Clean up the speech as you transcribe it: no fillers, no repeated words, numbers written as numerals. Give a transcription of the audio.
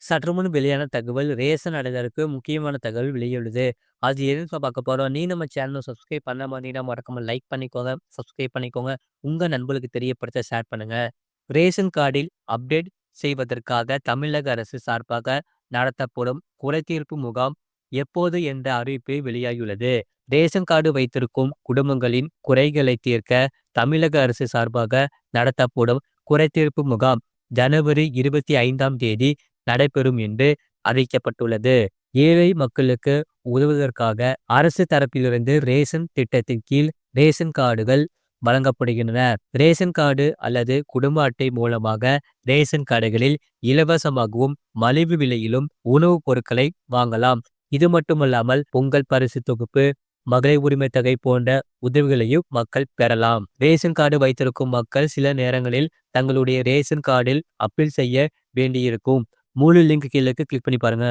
சற்றுமுன் வெளியான தகவல் ரேஷன் அடைதலுக்கு முக்கியமான தகவல் வெளியுள்ளது. அது எதுன்னு பார்க்க போறோம். நீ நம்ம சேனலை சப்ஸ்கிரைப் பண்ண மாதிரினா மறக்காம லைக் பண்ணிக்கோங்க, சப்ஸ்கிரைப் பண்ணிக்கோங்க. உங்க நண்பர்களுக்கு தெரியப்படுத்த ஷேர் பண்ணுங்க. ரேஷன் கார்டில் அப்டேட் செய்வதற்காக தமிழக அரசு சார்பாக நடத்தப்படும் குறைதீர்ப்பு முகாம் எப்போது என்ற அறிவிப்பு வெளியாகியுள்ளது. ரேஷன் கார்டு வைத்திருக்கும் குடும்பங்களின் குறைகளை தீர்க்க தமிழக அரசு சார்பாக நடத்தப்படும் குறைதீர்ப்பு முகாம் ஜனவரி 25ஆம் தேதி நடைபெறும் என்று அறிவிக்கப்பட்டுள்ளது. ஏழை மக்களுக்கு உதவுவதற்காக அரசு தரப்பிலிருந்து ரேஷன் திட்டத்தின் கீழ் ரேஷன் கார்டுகள் வழங்கப்படுகின்றன. ரேஷன் கார்டு அல்லது குடும்ப அட்டை மூலமாக ரேஷன் கடைகளில் இலவசமாகவும் மலிவு விலையிலும் உணவுப் பொருட்களை வாங்கலாம். இது மட்டுமல்லாமல் பொங்கல் பரிசு தொகுப்பு, மகளிர் உரிமை தொகை போன்ற உதவிகளையும் மக்கள் பெறலாம். ரேஷன் கார்டு வைத்திருக்கும் மக்கள் சில நேரங்களில் தங்களுடைய ரேஷன் கார்டில் அப்பீல் செய்ய வேண்டியிருக்கும். முழு லிங்க் கீழே கிளிக் பண்ணி பாருங்க.